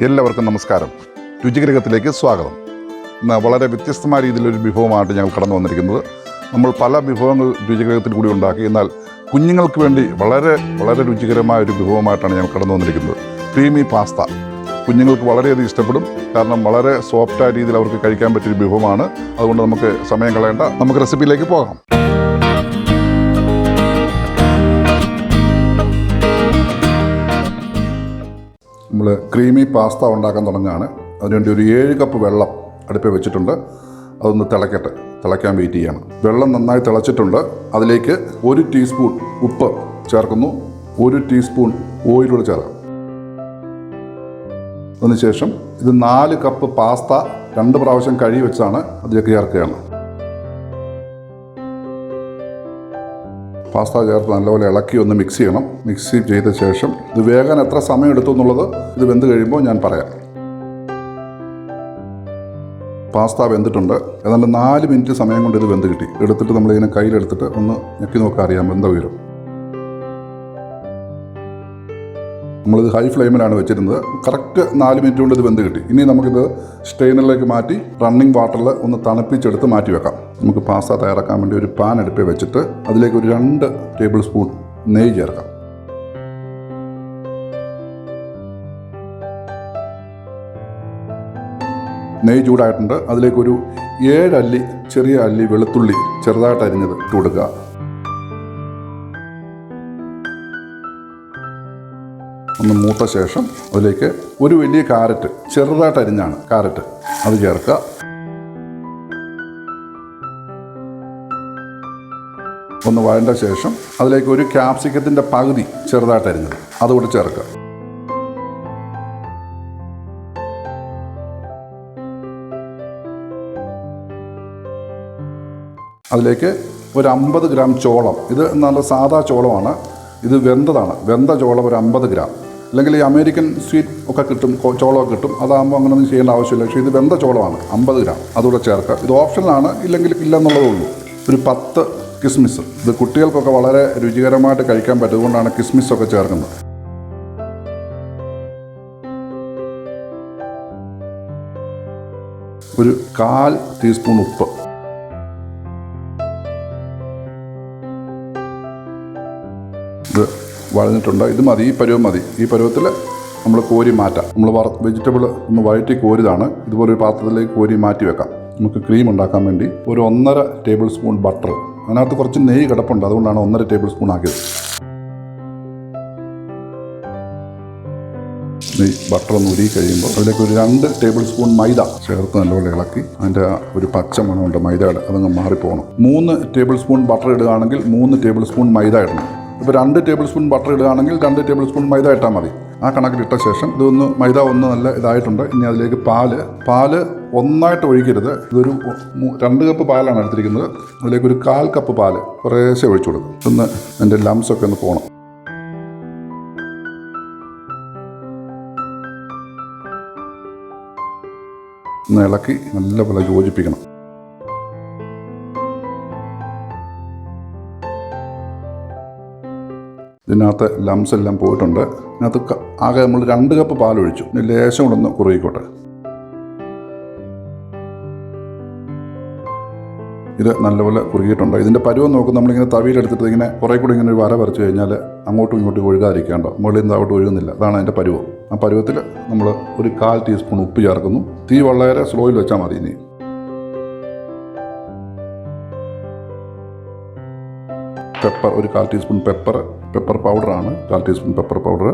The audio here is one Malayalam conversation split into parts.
എല്ലാവർക്കും നമസ്കാരം. രുചിഗ്രഹത്തിലേക്ക് സ്വാഗതം. ഇന്ന് വളരെ വ്യത്യസ്തമായ രീതിയിലൊരു വിഭവമായിട്ട് ഞങ്ങൾ കടന്നു വന്നിരിക്കുന്നത്. നമ്മൾ പല വിഭവങ്ങൾ രുചിഗ്രഹത്തിൽ കൂടി ഉണ്ടാക്കി, എന്നാൽ കുഞ്ഞുങ്ങൾക്ക് വേണ്ടി വളരെ വളരെ രുചികരമായ ഒരു വിഭവമായിട്ടാണ് ഞങ്ങൾ കടന്നു വന്നിരിക്കുന്നത്. ക്രീമി പാസ്ത കുഞ്ഞുങ്ങൾക്ക് വളരെയധികം ഇഷ്ടപ്പെടും. കാരണം വളരെ സോഫ്റ്റായ രീതിയിൽ അവർക്ക് കഴിക്കാൻ പറ്റിയൊരു വിഭവമാണ്. അതുകൊണ്ട് നമുക്ക് സമയം കളയേണ്ട, നമുക്ക് റെസിപ്പിയിലേക്ക് പോകാം. നമ്മൾ ക്രീമി പാസ്ത ഉണ്ടാക്കാൻ തുടങ്ങുകയാണ്. അതിനുവേണ്ടി ഒരു 7 കപ്പ് വെള്ളം അടുപ്പിൽ വെച്ചിട്ടുണ്ട്. അതൊന്ന് തിളയ്ക്കാൻ വെയിറ്റ് ചെയ്യണം. വെള്ളം നന്നായി തിളച്ചിട്ടുണ്ട്. അതിലേക്ക് 1 ടീസ്പൂൺ ഉപ്പ് ചേർക്കുന്നു. 1 ടീസ്പൂൺ ഓയിലൂടെ ചേർക്കാം. അതിനുശേഷം ഇത് 4 കപ്പ് പാസ്ത 2 പ്രാവശ്യം കഴുകി വെച്ചാണ് അതിലേക്ക് ചേർക്കുകയാണ്. പാസ്ത ചേർത്ത് നല്ലപോലെ ഇളക്കി ഒന്ന് മിക്സ് ചെയ്യണം. മിക്സ് ചെയ്ത ശേഷം ഇത് വേകാൻ എത്ര സമയം എടുത്തു എന്നുള്ളത് ഇത് വെന്ത് കഴിയുമ്പോൾ ഞാൻ പറയാം. പാസ്ത വെന്തിട്ടുണ്ട്. ഏതാണ്ട് 4 മിനിറ്റ് സമയം കൊണ്ട് ഇത് വെന്ത് കിട്ടി. എടുത്തിട്ട് നമ്മളിങ്ങനെ കയ്യിലെടുത്തിട്ട് ഒന്ന് ഞെക്കി നോക്കാൻ അറിയാം വെന്ത ഉയരും. നമ്മളിത് ഹൈ ഫ്ലെയിമിലാണ് വെച്ചിരുന്നത്. കറക്റ്റ് 4 മിനിറ്റ് കൊണ്ട് ഇത് വെന്ത് കിട്ടി. ഇനി നമുക്കിത് സ്ട്രെയിനറിലേക്ക് മാറ്റി റണ്ണിങ് വാട്ടറിൽ ഒന്ന് തണുപ്പിച്ചെടുത്ത് മാറ്റി വെക്കാം. നമുക്ക് പാസ്ത തയ്യാറാക്കാൻ വേണ്ടി ഒരു പാൻ അടുപ്പിൽ വെച്ചിട്ട് അതിലേക്ക് ഒരു 2 ടേബിൾ സ്പൂൺ നെയ്യ് ചേർക്കാം. നെയ്യ് ചൂടായിട്ടുണ്ട്. അതിലേക്കൊരു 7 ചെറിയ അല്ലി വെളുത്തുള്ളി ചെറുതായിട്ട് അരിഞ്ഞത് ഇട്ട് കൊടുക്കുക. ഒന്ന് മൂത്ത ശേഷം അതിലേക്ക് ഒരു വലിയ കാരറ്റ് ചെറുതായിട്ട് അരിഞ്ഞാണ് കാരറ്റ് അത് ചേർക്കുക. ഒന്ന് വഴണ്ട ശേഷം അതിലേക്ക് ഒരു ക്യാപ്സിക്കത്തിൻ്റെ പകുതി ചെറുതായിട്ട് അരിഞ്ഞത് അതുകൂടി ചേർക്കുക. അതിലേക്ക് ഒരു 50 ഗ്രാം ചോളം. ഇത് നല്ല സാധാ ചോളമാണ്. ഇത് വെന്തതാണ്. വെന്ത ചോളം ഒരു 50 ഗ്രാം. അല്ലെങ്കിൽ ഈ അമേരിക്കൻ സ്വീറ്റ് ഒക്കെ കിട്ടും, ചോളമൊക്കെ കിട്ടും. അതാകുമ്പോൾ അങ്ങനെയൊന്നും ചെയ്യേണ്ട ആവശ്യമില്ല. പക്ഷേ ഇത് വെന്ത ചോളമാണ്. 50 ഗ്രാം അതുകൂടെ ചേർക്കുക. ഇത് ഓപ്ഷനാണ്, ഇല്ലെങ്കിൽ ഇല്ലെന്നുള്ളതേ ഉള്ളൂ. ഒരു 10 കിസ്മിസ്. ഇത് കുട്ടികൾക്കൊക്കെ വളരെ രുചികരമായിട്ട് കഴിക്കാൻ പറ്റും. അതുകൊണ്ടാണ് കിസ്മിസൊക്കെ ചേർക്കുന്നത്. ഒരു 1/4 ടീസ്പൂൺ ഉപ്പ്. ഇത് വഴഞ്ഞിട്ടുണ്ട്. ഇത് മതി, ഈ പരുവം മതി. ഈ പരുവത്തിൽ നമ്മൾ കോരി മാറ്റാം. നമ്മൾ വെജിറ്റബിൾ ഒന്ന് വഴറ്റി കോരിതാണ്. ഇതുപോലെ ഒരു പാത്രത്തിലേക്ക് കോരി മാറ്റി വെക്കാം. നമുക്ക് ക്രീം ഉണ്ടാക്കാൻ വേണ്ടി ഒരു 1.5 ടേബിൾ സ്പൂൺ ബട്ടർ. അതിനകത്ത് കുറച്ച് നെയ്യ് കിടപ്പുണ്ട്, അതുകൊണ്ടാണ് 1.5 ടേബിൾ സ്പൂൺ ആക്കിയത്. നെയ്യ് ബട്ടർ ഒന്ന് ഉരുകി കഴിയുമ്പോൾ അതിലേക്ക് ഒരു 2 ടേബിൾ സ്പൂൺ മൈദ ചേർത്ത് നല്ലപോലെ ഇളക്കി അതിൻ്റെ ഒരു പച്ച മണമുണ്ട് മൈദയുടെ, അതങ്ങ് മാറിപ്പോകണം. 3 ടേബിൾ സ്പൂൺ ബട്ടർ ഇടുകയാണെങ്കിൽ 3 ടേബിൾ സ്പൂൺ മൈദ ഇടണം. ഇപ്പോൾ 2 ടേബിൾ സ്പൂൺ ബട്ടർ ഇടുകയാണെങ്കിൽ 2 ടേബിൾ സ്പൂൺ മൈദ ഇട്ടാൽ മതി. ആ കണക്കിലിട്ട ശേഷം ഇതൊന്ന് മൈദ ഒന്ന് നല്ല ഇതായിട്ടുണ്ട്. ഇനി അതിലേക്ക് പാല് ഒന്നായിട്ട് ഒഴിക്കരുത്. ഇതൊരു 2 കപ്പ് പാലാണ് എടുത്തിരിക്കുന്നത്. അതിലേക്ക് ഒരു 1/4 കപ്പ് പാല് കുറേശ്ശെ ഒഴിച്ചു കൊടുക്കും. ഒന്ന് അതിൻ്റെ ലംസൊക്കെ ഒന്ന് പോകണം. ഒന്ന് ഇളക്കി നല്ലപോലെ യോജിപ്പിക്കണം. ഇതിനകത്ത് ലംസ് എല്ലാം പോയിട്ടുണ്ട്. ഇതിനകത്ത് ആകെ നമ്മൾ 2 കപ്പ് പാലൊഴിച്ചു. ഇനി ലേശം കൂടെ ഒന്ന് കുറുകിക്കോട്ടെ. ഇത് നല്ലപോലെ കുറുകിയിട്ടുണ്ട്. ഇതിൻ്റെ പരുവം നോക്കും. നമ്മളിങ്ങനെ തവിയിലെടുത്തിട്ട് ഇങ്ങനെ കുറേ കൂടി ഇങ്ങനെ ഒരു വര വരച്ച് കഴിഞ്ഞാൽ അങ്ങോട്ടും ഇങ്ങോട്ടും ഒഴുകാതിരിക്കാണ്ടോ, മുകളിൽ നിന്ന് അങ്ങോട്ട് ഒഴുകുന്നില്ല. അതാണ് അതിൻ്റെ പരുവം. ആ പരുവത്തിൽ നമ്മൾ ഒരു 1/4 ടീസ്പൂൺ ഉപ്പ് ചേർക്കുന്നു. തീ വളരെ സ്ലോയിൽ വെച്ചാൽ മതി. ഇനി പെപ്പർ ഒരു 1/4 ടീസ്പൂൺ പെപ്പർ പൗഡറാണ്. 1/4 ടീസ്പൂൺ പെപ്പർ പൗഡർ.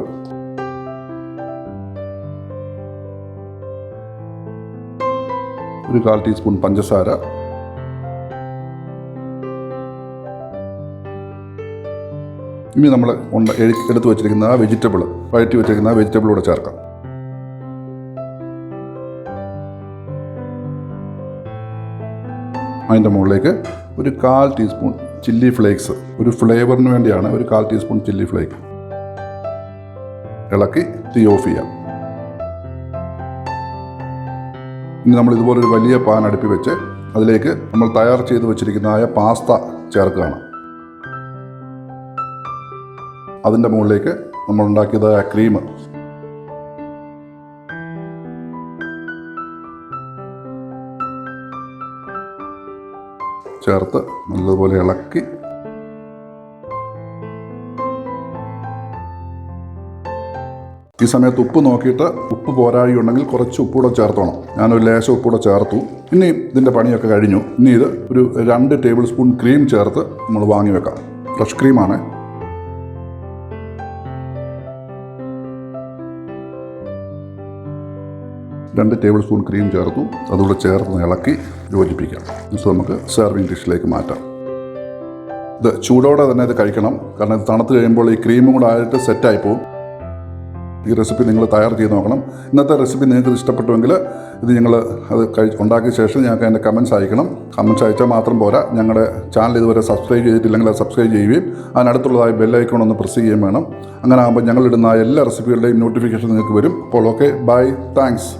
ഒരു 1/4 ടീസ്പൂൺ പഞ്ചസാര. ഇനി നമ്മൾ എടുത്ത് വെച്ചിരിക്കുന്ന ആ വെജിറ്റബിൾ, വഴറ്റി വെച്ചിരിക്കുന്ന ആ വെജിറ്റബിളൂടെ ചേർക്കാം. അതിൻ്റെ മുകളിലേക്ക് ഒരു 1/4 ടീസ്പൂൺ ചില്ലി ഫ്ലേക്സ്. ഒരു ഫ്ലേവറിന് വേണ്ടിയാണ് ഒരു 1/4 ടീസ്പൂൺ ചില്ലി ഫ്ലേക്ക്. ഇളക്കി തീ ഓഫ് ചെയ്യാം. ഇനി നമ്മൾ ഇതുപോലൊരു വലിയ പാൻ അടുപ്പി വെച്ച് അതിലേക്ക് നമ്മൾ തയ്യാർ ചെയ്ത് വെച്ചിരിക്കുന്നതായ പാസ്ത ചേർക്കുകയാണ്. അതിൻ്റെ മുകളിലേക്ക് നമ്മൾ ഉണ്ടാക്കിയതായ ക്രീം ചേർത്ത് നല്ലതുപോലെ ഇളക്കി ഈ സമയത്ത് ഉപ്പ് നോക്കിയിട്ട് ഉപ്പ് പോരാഴിയുണ്ടെങ്കിൽ കുറച്ച് ഉപ്പൂടെ ചേർത്തോണം. ഞാനൊരു ലേശം ഉപ്പൂടെ ചേർത്തു. ഇനി ഇതിൻ്റെ പണിയൊക്കെ കഴിഞ്ഞു. ഇനി ഇത് ഒരു 2 ടേബിൾ സ്പൂൺ ക്രീം ചേർത്ത് നമ്മൾ വാങ്ങി വെക്കാം. ഫ്രഷ് ക്രീമാണ്. രണ്ട് ടേബിൾ സ്പൂൺ ക്രീം ചേർത്തു. അതുകൂടെ ചേർത്ത് ഇളക്കി യോജിപ്പിക്കാം. ഇത് നമുക്ക് സെർവിങ് ഡിഷിലേക്ക് മാറ്റാം. ഇത് ചൂടോടെ തന്നെ ഇത് കഴിക്കണം. കാരണം ഇത് തണുത്ത് കഴിയുമ്പോൾ ഈ ക്രീമും കൂടെ ആയിട്ട് സെറ്റായി പോകും. ഈ റെസിപ്പി നിങ്ങൾ തയ്യാർ ചെയ്ത് നോക്കണം. ഇന്നത്തെ റെസിപ്പി നിങ്ങൾക്ക് ഇഷ്ടപ്പെട്ടുവെങ്കിൽ ഇത് നിങ്ങൾ അത് ഉണ്ടാക്കിയ ശേഷം ഞങ്ങൾക്ക് അതിൻ്റെ കമൻറ്റ്സ് അയക്കണം. കമൻറ്റ്സ് അയച്ചാൽ മാത്രം പോരാ, ഞങ്ങളുടെ ചാനൽ ഇതുവരെ സബ്സ്ക്രൈബ് ചെയ്തിട്ടില്ലെങ്കിൽ അത് സബ്സ്ക്രൈബ് ചെയ്യുകയും അതിനടുത്തുള്ളതായി ബെല്ലൈക്കൺ ഒന്ന് പ്രസ് ചെയ്യുകയും വേണം. അങ്ങനെ ആകുമ്പോൾ ഞങ്ങളിടുന്ന എല്ലാ റെസിപ്പികളുടെയും നോട്ടിഫിക്കേഷൻ നിങ്ങൾക്ക് വരും. അപ്പോൾ ഓക്കെ, ബൈ, താങ്ക്സ്.